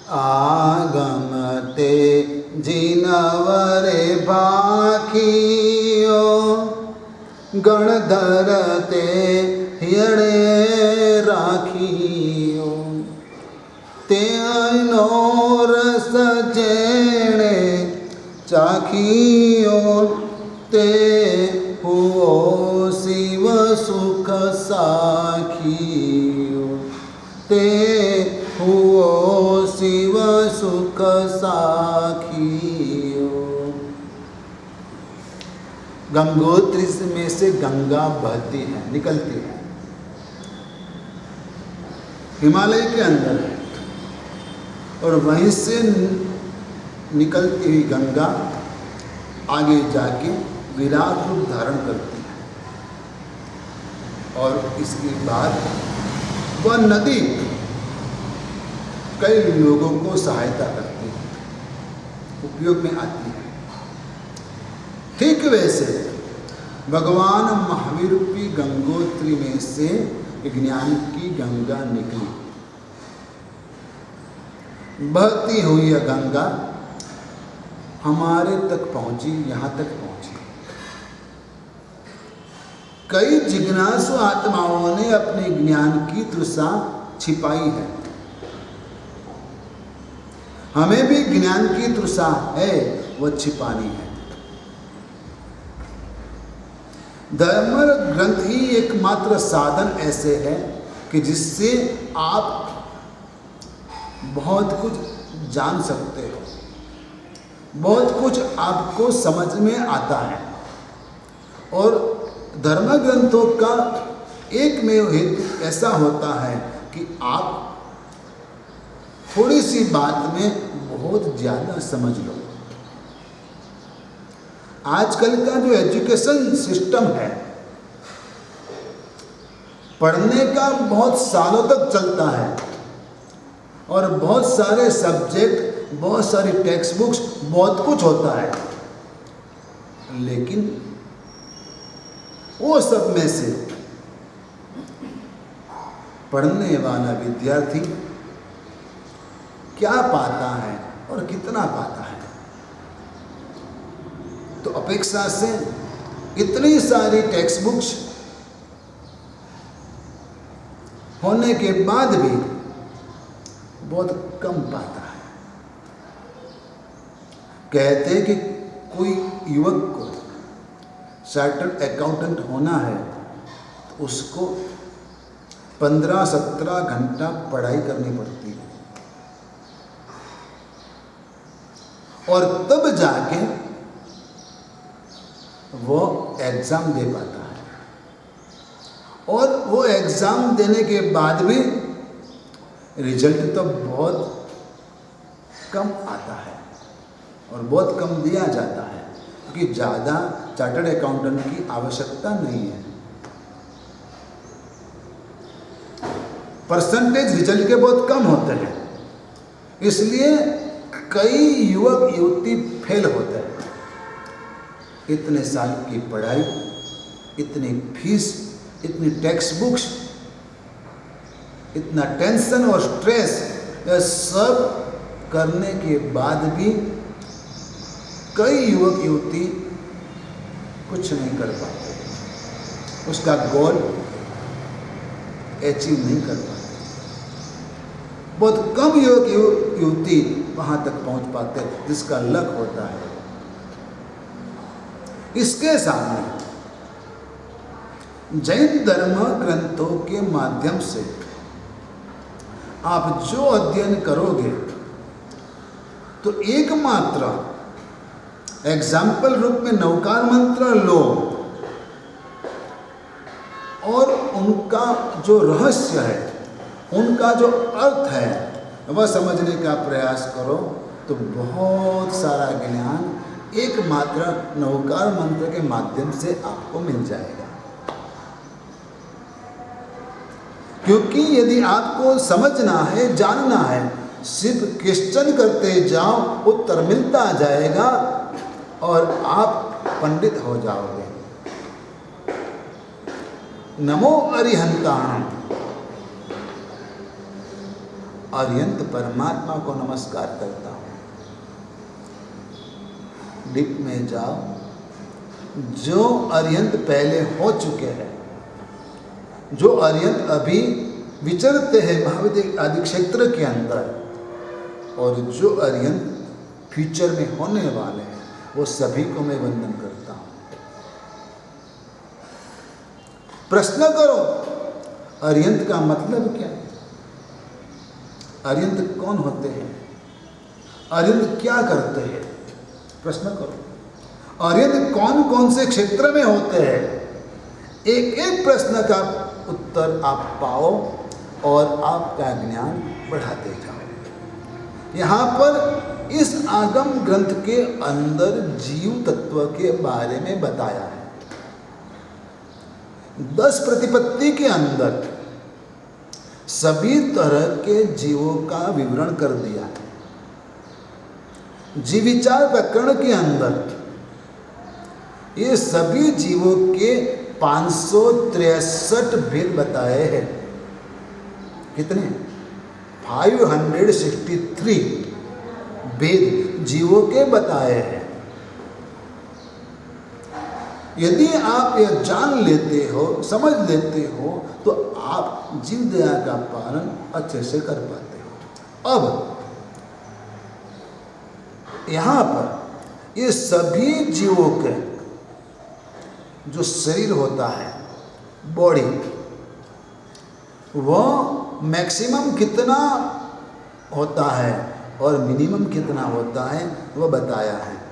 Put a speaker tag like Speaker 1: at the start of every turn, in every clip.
Speaker 1: आगमते जिनवरे भाखियो गणधरते यणे राखियो ते नो रस जेणे चाखियो ते हुओ शिव सुख साखियो ते हुओ शिव सुख साखियो। गंगोत्री में से गंगा बहती है, निकलती है, हिमालय के अंदर है, और वहीं से निकलती हुई गंगा आगे जाके विराट रूप धारण करती है, और इसके बाद वह नदी कई लोगों को सहायता करती है, उपयोग में आती है। ठीक वैसे भगवान महावीर रूपी गंगोत्री में से ज्ञान की गंगा निकली, बहती हुई यह गंगा हमारे तक पहुंची, यहां तक पहुंची। कई जिज्ञासु आत्माओं ने अपने ज्ञान की तृषा छिपाई है। हमें भी ज्ञान की तृषा है, वह छिपानी है। धर्म ग्रंथ ही एकमात्र साधन ऐसे है कि जिससे आप बहुत कुछ जान सकते हो, बहुत कुछ आपको समझ में आता है। और धर्म ग्रंथों का एकमेव हेतु ऐसा होता है कि आप थोड़ी सी बात में बहुत ज़्यादा समझ लो। आजकल का जो एजुकेशन सिस्टम है, पढ़ने का बहुत सालों तक चलता है, और बहुत सारे सब्जेक्ट, बहुत सारी टेक्स्ट बुक्स, बहुत कुछ होता है, लेकिन वो सब में से पढ़ने वाला विद्यार्थी क्या पाता है और कितना पाता है। तो अपेक्षा से इतनी सारी टेक्स्ट बुक्स होने के बाद भी बहुत कम पाता है। कहते हैं कि कोई युवक को चार्टर्ड अकाउंटेंट होना है तो उसको 15-17 घंटा पढ़ाई करनी पड़ती है, और तब जाके वो एग्ज़ाम दे पाता है। और वो एग्ज़ाम देने के बाद भी रिजल्ट तो बहुत कम आता है, और बहुत कम दिया जाता है, क्योंकि ज़्यादा चार्टर्ड अकाउंटेंट की आवश्यकता नहीं है। परसेंटेज रिजल्ट के बहुत कम होते हैं, इसलिए कई युवक युवती फेल होते हैं। इतने साल की पढ़ाई, इतनी फीस, इतनी टेक्स्ट बुक्स, इतना टेंशन और स्ट्रेस, यह सब करने के बाद भी कई युवक युवती कुछ नहीं कर पाते, उसका गोल अचीव नहीं कर पाते। बहुत कम युवक युवती वहाँ तक पहुँच पाते जिसका लक होता है। इसके सामने जैन धर्म ग्रंथों के माध्यम से आप जो अध्ययन करोगे, तो एकमात्र एग्जाम्पल रूप में नवकार मंत्र लो, और उनका जो रहस्य है, उनका जो अर्थ है, वह समझने का प्रयास करो, तो बहुत सारा ज्ञान एकमात्र नवकार मंत्र के माध्यम से आपको मिल जाएगा। क्योंकि यदि आपको समझना है, जानना है, सिर्फ क्वेश्चन करते जाओ, उत्तर मिलता जाएगा और आप पंडित हो जाओगे। नमो अरिहंताणम। अर्यंत परमात्मा को नमस्कार करता हूँ। डीप में जाओ, जो अर्यंत पहले हो चुके हैं, जो अर्यंत अभी विचरते हैं महाविद्य आदि क्षेत्र के अंदर, और जो अर्यंत फ्यूचर में होने वाले हैं, वो सभी को मैं वंदन करता हूँ। प्रश्न करो, अर्यंत का मतलब क्या है? अर्यंत कौन होते हैं? अर्यंत क्या करते हैं? प्रश्न करो। अर्यंत कौन कौन से क्षेत्र में होते हैं? एक एक प्रश्न का उत्तर आप पाओ और आपका ज्ञान बढ़ाते जाओ। यहाँ पर इस आगम ग्रंथ के अंदर जीव तत्व के बारे में बताया है। 10 प्रतिपत्ति के अंदर सभी तरह के जीवों का विवरण कर दिया है। जीव विचार प्रकरण के अंदर ये सभी जीवों के 563 भेद बताए हैं। कितने? 563 भेद जीवों के बताए हैं। यदि आप यह जान लेते हो, समझ लेते हो, तो आप जीव दया का पालन अच्छे से कर पाते हो। अब यहाँ पर ये सभी जीवों के जो शरीर होता है, बॉडी, वह मैक्सिमम कितना होता है और मिनिमम कितना होता है, वह बताया है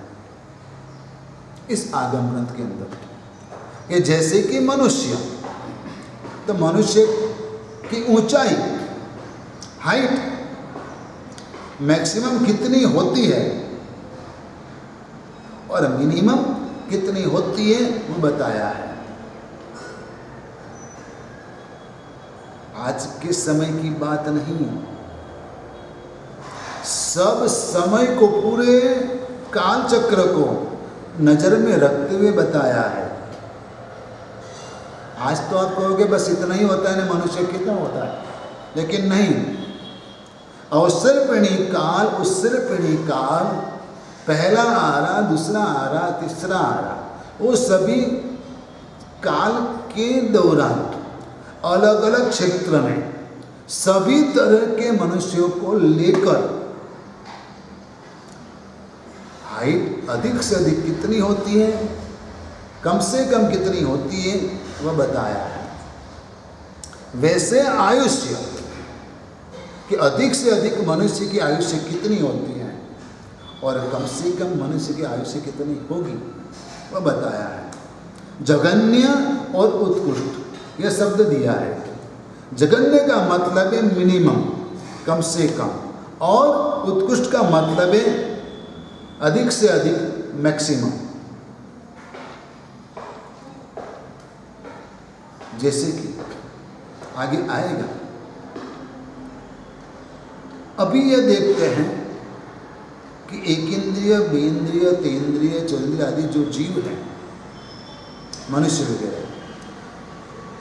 Speaker 1: इस आगम ग्रंथ के अंदर। कि जैसे कि मनुष्य, तो मनुष्य की ऊंचाई, हाइट मैक्सिमम कितनी होती है और मिनिमम कितनी होती है, वो बताया है। आज के समय की बात नहीं, सब समय को, पूरे काल चक्र को नजर में रखते हुए बताया है। आज तो आप कहोगे बस इतना ही होता है ना, मनुष्य कितना होता है, लेकिन नहीं। अवसर पिणी काल, उत्सर पिणी काल, पहला आरा, दूसरा आरा, तीसरा आरा, वो सभी काल के दौरान अलग अलग क्षेत्र में सभी तरह के मनुष्यों को लेकर हाइट अधिक से अधिक कितनी होती है, कम से कम कितनी होती है, वह बताया है। वैसे आयुष्य कि अधिक से अधिक मनुष्य की आयुष्य कितनी होती है और कम से कम मनुष्य की आयुष्य कितनी होगी, वह बताया है। जघन्य और उत्कृष्ट यह शब्द दिया है। जघन्य का मतलब है मिनिमम, कम से कम, और उत्कृष्ट का मतलब है अधिक से अधिक, मैक्सिमम। जैसे कि आगे आएगा। अभी यह देखते हैं कि एक इंद्रिय, बेंद्रिय, तेंद्रिय, चौंद्रिय आदि जो जीव हैं, मनुष्य वगैरह,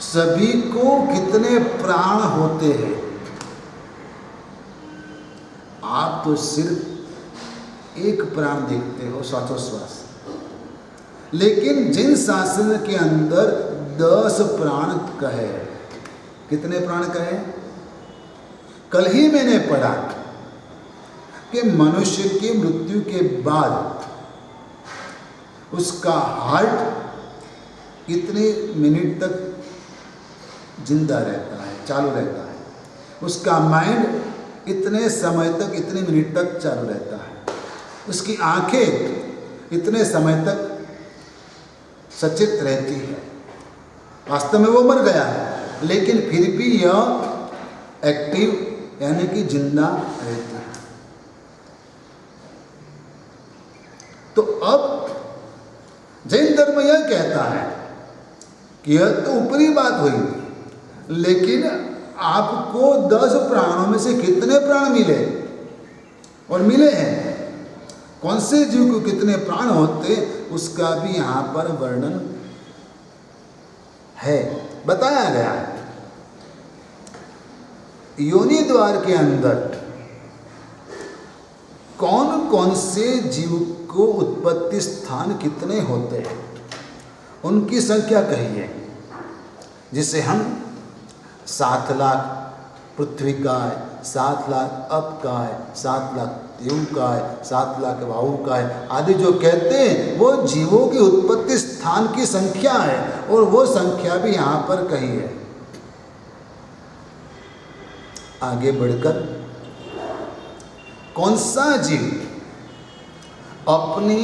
Speaker 1: सभी को कितने प्राण होते हैं। आप तो सिर्फ एक प्राण देखते हो, श्वासोश्वास, लेकिन जिन शासन के अंदर 10 प्राण कहे, कितने प्राण कहे? कल ही मैंने पढ़ा कि मनुष्य की मृत्यु के बाद उसका हार्ट कितने मिनट तक जिंदा रहता है, चालू रहता है, उसका माइंड इतने समय तक, इतने मिनट तक चालू रहता है, उसकी आंखें इतने समय तक सचेत रहती है। वास्तव में वो मर गया है, लेकिन फिर भी यह एक्टिव यानी कि जिंदा रहती है। तो अब जैन धर्म यह कहता है कि यह तो ऊपरी बात हुई, लेकिन आपको 10 प्राणों में से कितने प्राण मिले और मिले हैं, कौन से जीव को कितने प्राण होते, उसका भी यहाँ पर वर्णन है, बताया गया है। योनि द्वार के अंदर कौन कौन से जीव को उत्पत्ति स्थान कितने होते हैं, उनकी संख्या कहिए। जिसे हम 7 लाख पृथ्वी का है, 7 लाख अप का है, 7 लाख देव का है, 7 लाख वायु का है आदि जो कहते हैं, वो जीवों की उत्पत्ति स्थान की संख्या है। और वो संख्या भी यहाँ पर कही है। आगे बढ़कर कौन सा जीव अपनी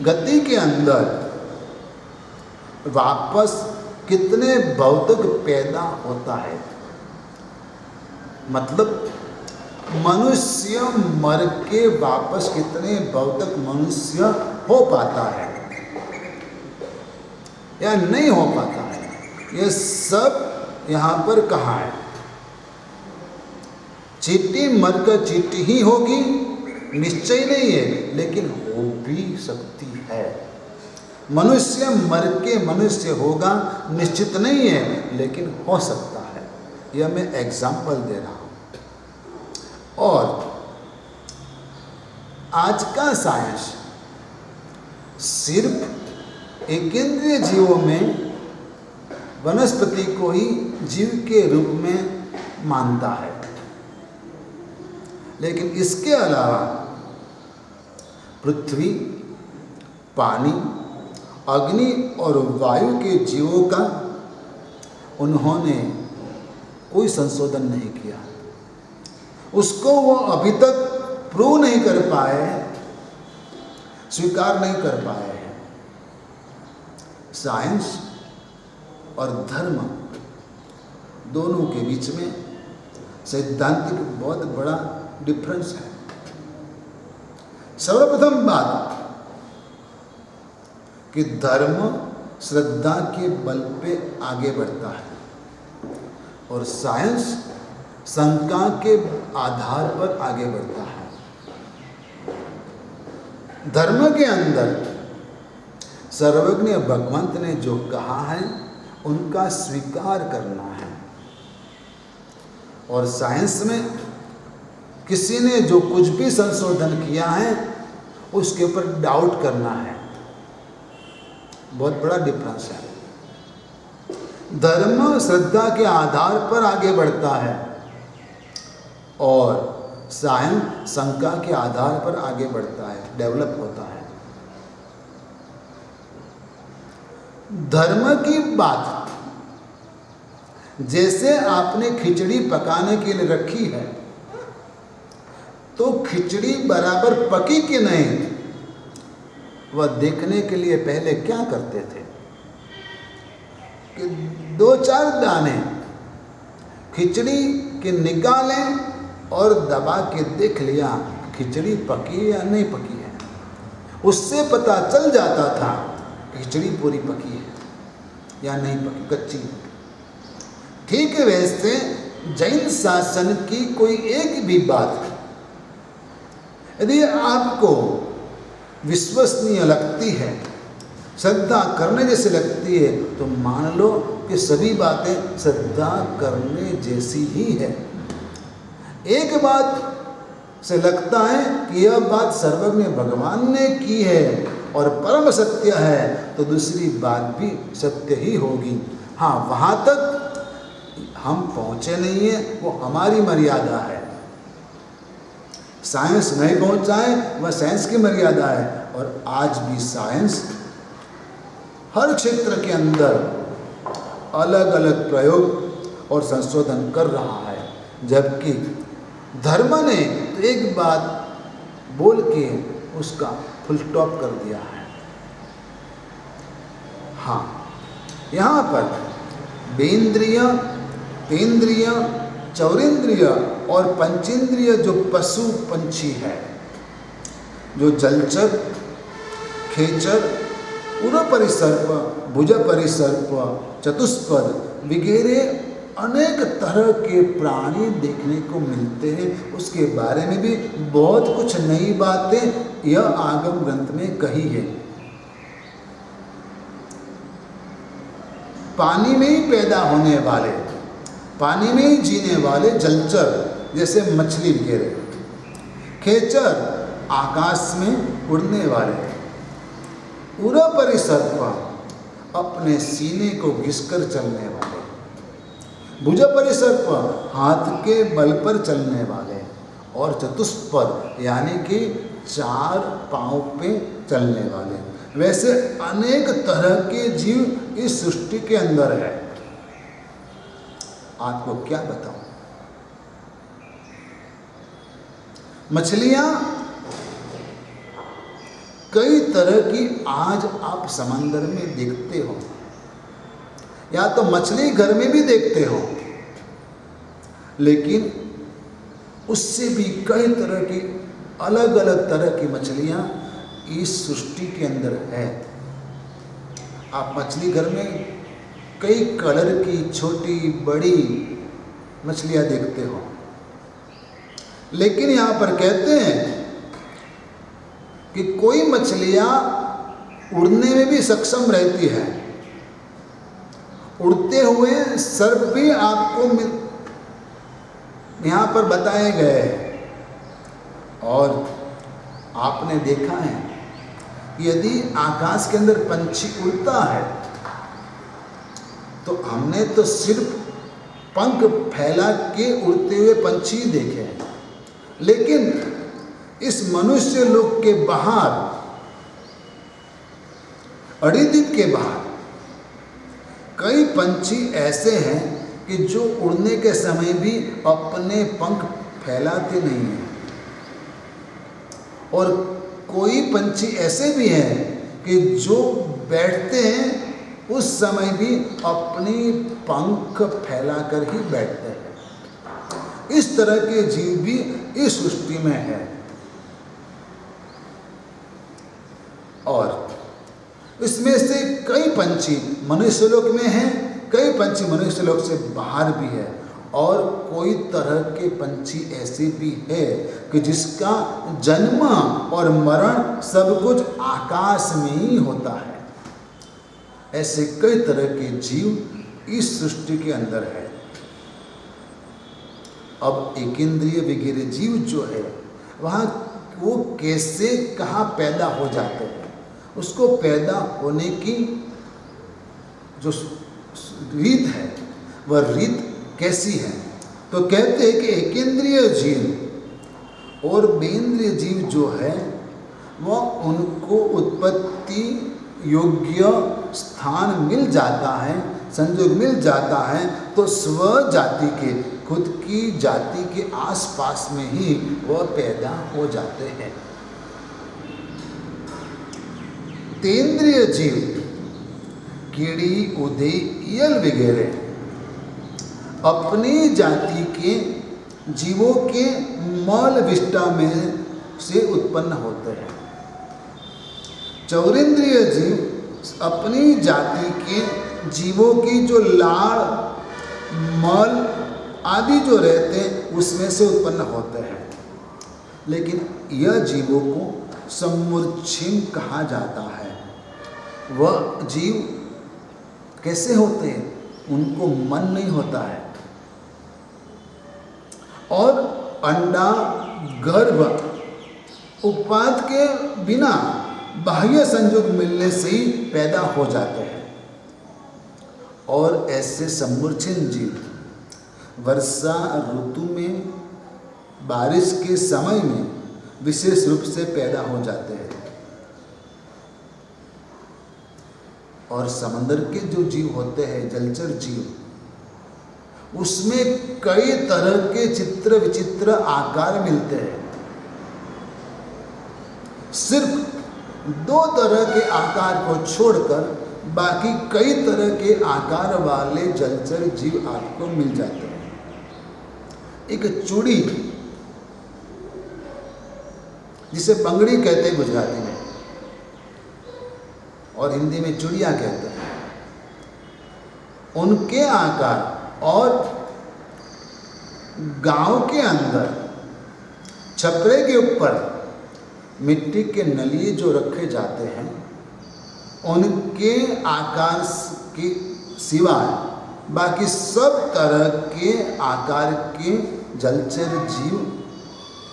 Speaker 1: गति के अंदर वापस कितने भौतिक पैदा होता है, मतलब मनुष्य मर के वापस कितने भौतिक मनुष्य हो पाता है या नहीं हो पाता है, ये सब यहाँ पर कहा है। चींटी मरकर चींटी ही होगी निश्चय नहीं है, लेकिन हो भी सकती है। मनुष्य मर के मनुष्य होगा निश्चित नहीं है, लेकिन हो सकता है। यह मैं एग्जाम्पल दे रहा हूँ। और आज का साइंस सिर्फ एकेंद्रीय जीवों में वनस्पति को ही जीव के रूप में मानता है, लेकिन इसके अलावा पृथ्वी, पानी, अग्नि और वायु के जीवों का उन्होंने कोई संशोधन नहीं किया। उसको वो अभी तक प्रूव नहीं कर पाए, स्वीकार नहीं कर पाए हैं। साइंस और धर्म दोनों के बीच में सैद्धांतिक बहुत बड़ा डिफरेंस है। सर्वप्रथम बात कि धर्म श्रद्धा के बल पे आगे बढ़ता है और साइंस शंका के आधार पर आगे बढ़ता है। धर्म के अंदर सर्वज्ञ भगवंत ने जो कहा है उनका स्वीकार करना है, और साइंस में किसी ने जो कुछ भी संशोधन किया है उसके ऊपर डाउट करना है। बहुत बड़ा डिफरेंस है। धर्म श्रद्धा के आधार पर आगे बढ़ता है और साइंस शंका के आधार पर आगे बढ़ता है, डेवलप होता है। धर्म की बात जैसे आपने खिचड़ी पकाने के लिए रखी है, तो खिचड़ी बराबर पकी कि नहीं वह देखने के लिए पहले क्या करते थे कि 2-4 दाने खिचड़ी के निकालें और दबा के देख लिया खिचड़ी पकी या नहीं पकी है। उससे पता चल जाता था खिचड़ी पूरी पकी है या नहीं पकी, कच्ची है। ठीक है, वैसे जैन शासन की कोई एक भी बात यदि आपको विश्वसनीय लगती है, श्रद्धा करने जैसी लगती है, तो मान लो कि सभी बातें श्रद्धा करने जैसी ही है। एक बात से लगता है कि यह बात सर्वज्ञ भगवान ने की है और परम सत्य है, तो दूसरी बात भी सत्य ही होगी। हाँ, वहाँ तक हम पहुँचे नहीं हैं, वो हमारी मर्यादा है। साइंस नहीं पहुँचा है, वह साइंस की मर्यादा है। और आज भी साइंस हर क्षेत्र के अंदर अलग अलग प्रयोग और संशोधन कर रहा है, जबकि धर्म ने तो एक बात बोल के उसका फुल स्टॉप कर दिया है। हाँ, यहाँ पर बेंद्रिय, तेंद्रिय, चौरेंद्रिय और पंचेंद्रिय जो पशु पंछी है, जो जलचर, खेचर, उरपरिसर्प, भुजपरिसर्प, चतुष्पद वगैरह अनेक तरह के प्राणी देखने को मिलते हैं, उसके बारे में भी बहुत कुछ नई बातें यह आगम ग्रंथ में कही है। पानी में ही पैदा होने वाले पानी में ही जीने वाले जलचर जैसे मछली वगैरह, खेचर आकाश में उड़ने वाले, उरपरि सर्प अपने सीने को घिसकर चलने वाले, भुजपरि सर्प हाथ के बल पर चलने वाले, और चतुष्पद यानी कि 4 पांव पे चलने वाले। वैसे अनेक तरह के जीव इस सृष्टि के अंदर है। आपको क्या बताऊं, मछलियां कई तरह की आज आप समंदर में देखते हो, या तो मछली घर में भी देखते हो, लेकिन उससे भी कई तरह की अलग अलग तरह की मछलियां इस सृष्टि के अंदर है। आप मछली घर में कई कलर की छोटी बड़ी मछलियां देखते हो, लेकिन यहां पर कहते हैं कि कोई मछलियां उड़ने में भी सक्षम रहती है। उड़ते हुए सर्प भी आपको यहाँ पर बताए गए हैं, और आपने देखा है यदि आकाश के अंदर पंछी उड़ता है तो हमने तो सिर्फ पंख फैला के उड़ते हुए पंछी देखे हैं, लेकिन इस मनुष्य लोक के बाहर, अड़िदित के बाहर कई पंछी ऐसे हैं कि जो उड़ने के समय भी अपने पंख फैलाते नहीं हैं, और कोई पंछी ऐसे भी हैं कि जो बैठते हैं उस समय भी अपनी पंख फैलाकर ही बैठते हैं। इस तरह के जीव भी इस सृष्टि में है, और इसमें से कई पंछी मनुष्यलोक में हैं, कई पंछी मनुष्यलोक से बाहर भी है, और कोई तरह के पंछी ऐसे भी है कि जिसका जन्म और मरण सब कुछ आकाश में ही होता है। ऐसे कई तरह के जीव इस सृष्टि के अंदर है। अब एकेंद्रिय वगैरह जीव जो है वहाँ वो कैसे कहाँ पैदा हो जाते हैं, उसको पैदा होने की जो रीत है वह रीत कैसी है। तो कहते हैं कि एकेंद्रिय जीव और बेंद्रिय जीव जो है वह उनको उत्पत्ति योग्य स्थान मिल जाता है, संयोग मिल जाता है, तो स्व जाति के, खुद की जाति के आसपास में ही वह पैदा हो जाते हैं। तेंद्रिय जीव कीड़ी उदे ईल वगैरह अपनी जाति के जीवों के मल विष्टा में से उत्पन्न होते हैं। चौरेंद्रिय जीव अपनी जाति के जीवों की जो लाड़ मल आदि जो रहते हैं उसमें से उत्पन्न होते हैं, लेकिन यह जीवों को सम्मूर्छिम कहा जाता है। वह जीव कैसे होते हैं, उनको मन नहीं होता है, और अंडा गर्भ उत्पाद के बिना बाह्य संयोग मिलने से ही पैदा हो जाते हैं। और ऐसे सम्मूर्छिन जीव वर्षा ऋतु में बारिश के समय में विशेष रूप से पैदा हो जाते हैं। और समंदर के जो जीव होते हैं, जलचर जीव, उसमें कई तरह के चित्र विचित्र आकार मिलते हैं। सिर्फ 2 तरह के आकार को छोड़कर बाकी कई तरह के आकार वाले जलचर जीव आपको मिल जाते हैं। एक चूड़ी, जिसे बंगड़ी कहते हैं गुजराती में, और हिंदी में चुड़िया कहते हैं, उनके आकार, और गांव के अंदर छपरे के ऊपर मिट्टी के नलिए जो रखे जाते हैं, उनके आकार के सिवाय बाकी सब तरह के आकार के जलचर जीव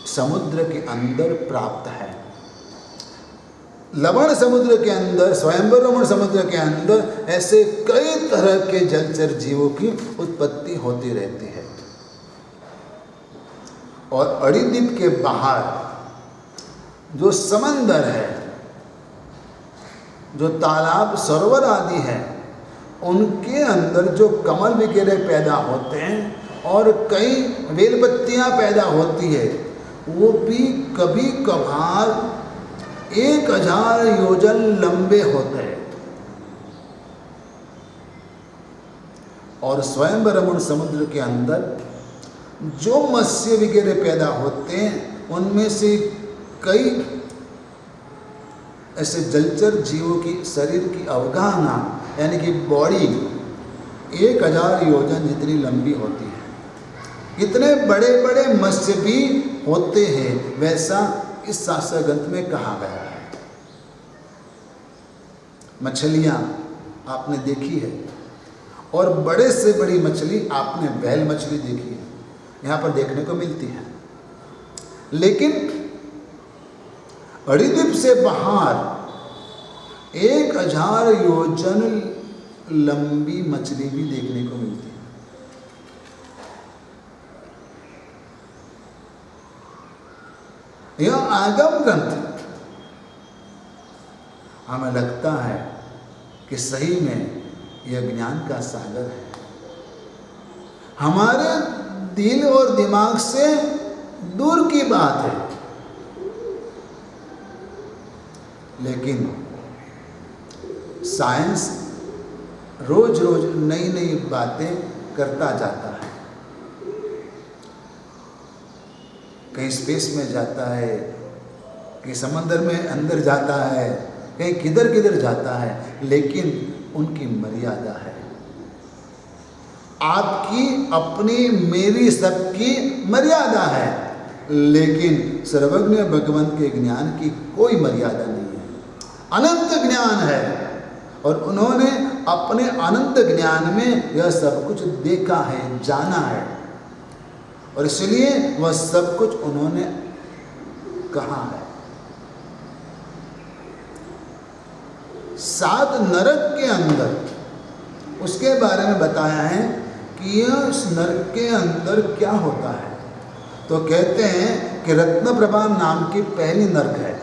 Speaker 1: समुद्र के अंदर प्राप्त है। लवण समुद्र के अंदर, स्वयंवर रमण समुद्र के अंदर ऐसे कई तरह के जलचर जीवों की उत्पत्ति होती रहती है। और अड़ीद्वीप के बाहर जो समंदर है, जो तालाब सरोवर आदि है, उनके अंदर जो कमल वगैरह पैदा होते हैं और कई बेलपत्तियां पैदा होती है, वो भी कभी कभार 1000 योजन लंबे होते हैं। और स्वयं रमण समुद्र के अंदर जो मत्स्य वगैरह पैदा होते हैं, उनमें से कई ऐसे जलचर जीवों की शरीर की अवगाहना यानी कि बॉडी 1000 योजन जितनी लंबी होती है। इतने बड़े बड़े मत्स्य भी होते हैं, वैसा इस शास्त्र ग्रंथ में कहा गया है। मछलियाँ आपने देखी है, और बड़े से बड़ी मछली आपने व्हेल मछली देखी है, यहाँ पर देखने को मिलती है। लेकिन अड़ीद्वीप से बाहर 1000 योजन लंबी मछली भी देखने को मिलती है। यह आगम ग्रंथ हमें लगता है कि सही में यह ज्ञान का सागर है। हमारे दिल और दिमाग से दूर की बात है, लेकिन साइंस रोज रोज नई नई बातें करता जाता है। कहीं स्पेस में जाता है, कहीं समंदर में अंदर जाता है, कहीं किधर किधर जाता है, लेकिन उनकी मर्यादा है। आपकी अपनी मेरी सबकी मर्यादा है, लेकिन सर्वज्ञ भगवंत के ज्ञान की कोई मर्यादा नहीं है। अनंत ज्ञान है, और उन्होंने अपने अनंत ज्ञान में यह सब कुछ देखा है, जाना है, और इसलिए वह सब कुछ उन्होंने कहा है। 7 नरक के अंदर उसके बारे में बताया है कि यह उस नरक के अंदर क्या होता है। तो कहते हैं कि रत्नप्रभा नाम की पहली नरक है,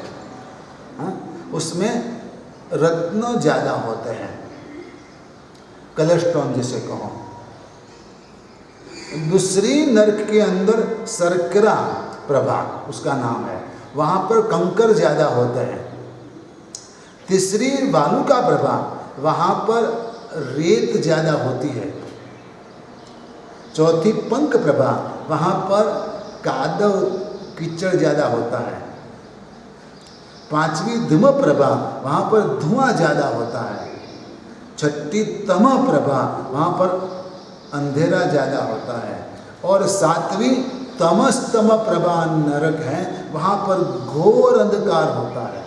Speaker 1: उसमें रत्न ज़्यादा होते हैं, कलस्ट्रॉन जिसे कहो। दूसरी नरक के अंदर सरकरा प्रभा उसका नाम है, वहाँ पर कंकर ज़्यादा होते हैं। तीसरी वालुका प्रभा, वहाँ पर रेत ज़्यादा होती है। चौथी पंख प्रभा, वहाँ पर कादव कीचड़ ज़्यादा होता है। 5वीं धूम प्रभा, वहाँ पर धुआं ज़्यादा होता है। 6ठी तम प्रभा, वहाँ पर अंधेरा ज़्यादा होता है। और 7वीं तमस्तम प्रभा नरक है, वहाँ पर घोर अंधकार होता है।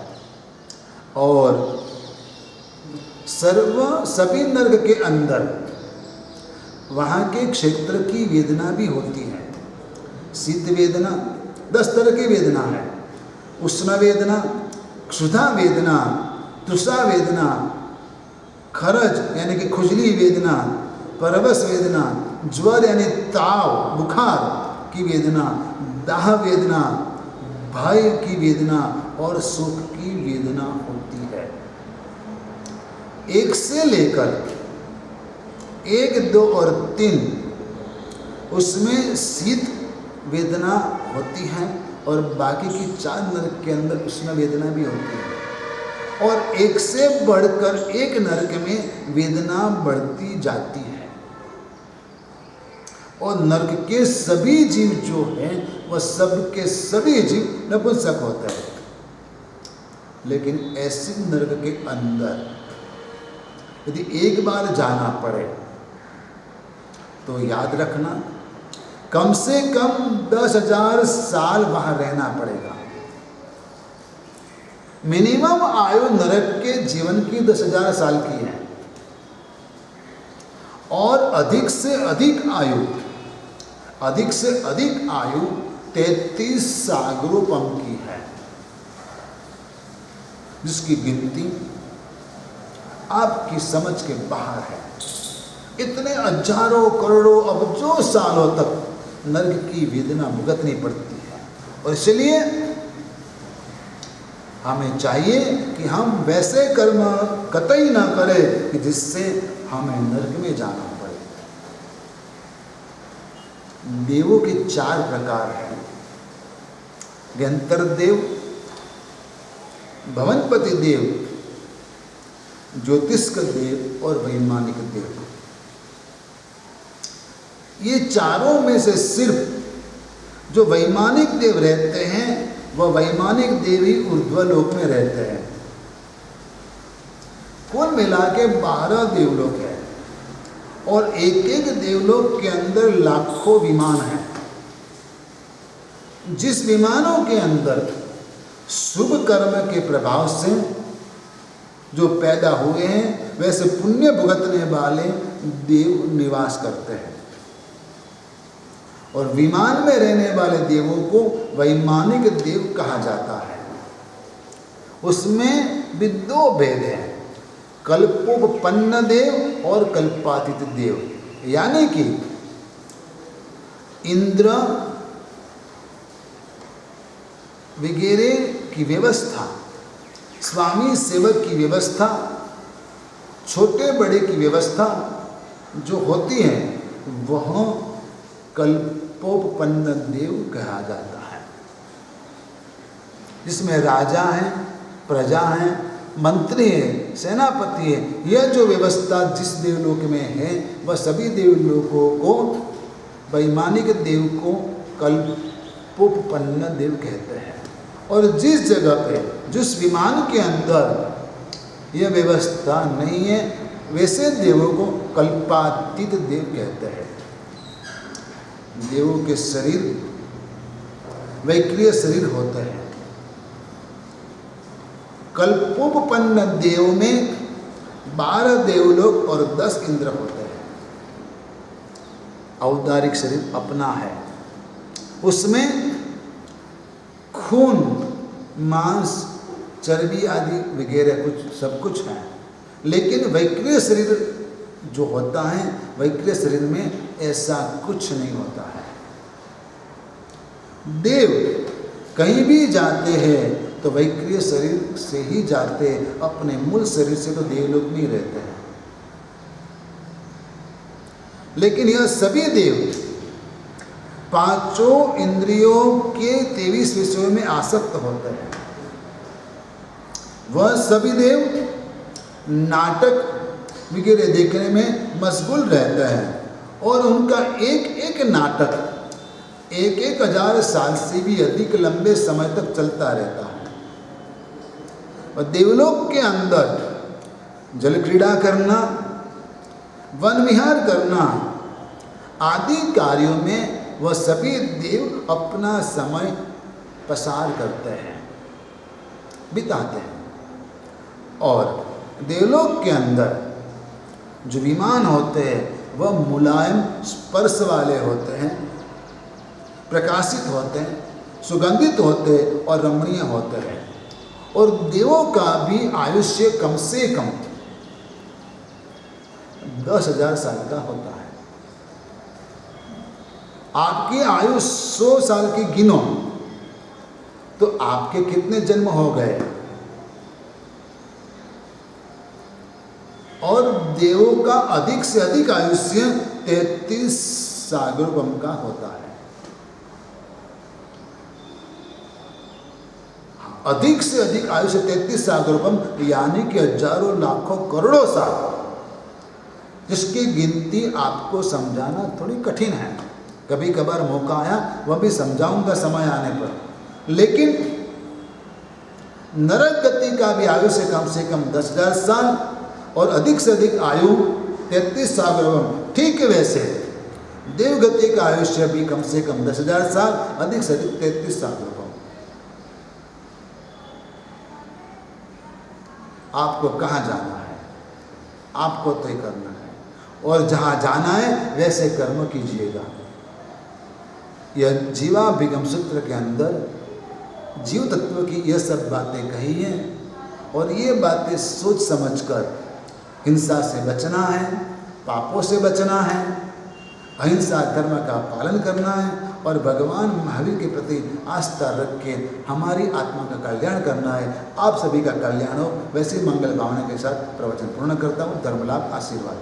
Speaker 1: और सभी नरक के अंदर वहाँ के क्षेत्र की वेदना भी होती है। शीत वेदना 10 तरह की वेदना है। उष्ण वेदना, क्षुधा वेदना, तृषा वेदना, खरज यानी कि खुजली वेदना, परवश वेदना, ज्वर यानी ताव बुखार की वेदना, दाह वेदना, भय की वेदना और सुख की वेदना होती है। 1 से लेकर 1, 2 और 3 उसमें शीत वेदना होती है, और बाकी की 4 नरक के अंदर उष्ण वेदना भी होती है। और 1 से बढ़कर 1 नरक में वेदना बढ़ती जाती है। और नरक के सभी जीव जो हैं वह सब के सभी जीव नपुंसक होते हैं। लेकिन ऐसे नरक के अंदर यदि एक बार जाना पड़े तो याद रखना कम से कम 10,000 साल वहां रहना पड़ेगा। मिनिमम आयु नरक के जीवन की 10,000 साल की है। और अधिक से अधिक आयु 33 सागरोपम की है, जिसकी गिनती आपकी समझ के बाहर है। इतने हजारों करोड़ों अबजों सालों तक नरक की वेदना भुगतनी पड़ती है, और इसलिए हमें चाहिए कि हम वैसे कर्म कतई ना करें कि जिससे हमें नरक में जाना पड़े। देवों के 4 प्रकार हैं: गंतर्व देव, भवनपति देव, ज्योतिष्क देव और वैमानिक देव। ये चारों में से सिर्फ जो वैमानिक देव रहते हैं वह वैमानिक देव ही ऊर्ध्वलोक में रहते हैं। कुल मिला के 12 देवलोक हैं, और एक एक देवलोक के अंदर लाखों विमान हैं। जिस विमानों के अंदर शुभ कर्म के प्रभाव से जो पैदा हुए हैं, वैसे पुण्य भुगतने वाले देव निवास करते हैं, और विमान में रहने वाले देवों को वैमानिक देव कहा जाता है। उसमें भी 2 भेद हैं: कल्पोपपन्न देव और कल्पातीत देव। यानी कि इंद्र वगैरह की व्यवस्था, स्वामी सेवक की व्यवस्था, छोटे बड़े की व्यवस्था जो होती है वह कल्पोपपन्न देव कहा जाता है, जिसमें राजा हैं, प्रजा हैं, मंत्री हैं, सेनापति है। यह जो व्यवस्था जिस देवलोक में है वह सभी देवलोकों को वैमानिक देव को कल्पोपपन्न देव कहते हैं। और जिस जगह पे, जिस विमान के अंदर यह व्यवस्था नहीं है, वैसे देवों को कल्पातीत देव कहते हैं। देवों के शरीर वैक्रिय शरीर होते हैं। कल्पोपपन्न देव में 12 देवलोक और 10 इंद्र होते हैं। औदारिक शरीर अपना है, उसमें खून, मांस, चर्बी आदि वगैरह कुछ सब कुछ है। लेकिन वैक्रिय शरीर जो होता है, वैक्रिय शरीर में ऐसा कुछ नहीं होता है। देव कहीं भी जाते हैं तो वैक्रिय शरीर से ही जाते हैं, अपने मूल शरीर से तो देवलोक में ही रहते हैं। लेकिन यह सभी देव 5 इंद्रियों के 23 विषयों में आसक्त होते हैं। वह सभी देव नाटक वगैरह देखने में मशगूल रहते हैं, और उनका एक एक नाटक 1,000 साल से भी अधिक लंबे समय तक चलता रहता है। और देवलोक के अंदर जल क्रीड़ा करना, वन विहार करना आदि कार्यों में वह सभी देव अपना समय पसार करते हैं, बिताते हैं। और देवलोक के अंदर जो विमान होते हैं वह मुलायम स्पर्श वाले होते हैं, प्रकाशित होते हैं, सुगंधित होते हैं और रमणीय होते हैं। और देवों का भी आयुष्य कम से कम 10,000 साल का होता है। आपकी आयु 100 साल की गिनो तो आपके कितने जन्म हो गए? और देवों का अधिक से अधिक आयुष्य 33 सागरोपम का होता है। अधिक से अधिक आयुष्य 33 सागरोपम, यानी कि हजारों लाखों करोड़ों साल, जिसकी गिनती आपको समझाना थोड़ी कठिन है। कभी कभार मौका आया वह भी समझाऊंगा समय आने पर। लेकिन नरक गति का भी आयु से कम 10,000 साल और अधिक से अधिक आयु 33 सागरोपम। ठीक वैसे देवगति का आयुष्य भी कम से कम 10,000 साल, अधिक से अधिक 33 सागरोपम। आपको कहाँ जाना है, आपको तय करना है। और जहाँ जाना है वैसे कर्म कीजिएगा। यह जीवाभिगम सूत्र के अंदर जीव तत्व की यह सब बातें कही हैं और ये बातें सोच समझकर हिंसा से बचना है, पापों से बचना है, अहिंसा धर्म का पालन करना है और भगवान महावीर के प्रति आस्था रख के हमारी आत्मा का कल्याण करना है। आप सभी का कल्याण हो। वैसे मंगल भावना के साथ प्रवचन पूर्ण करता हूँ। धर्मलाभ आशीर्वाद।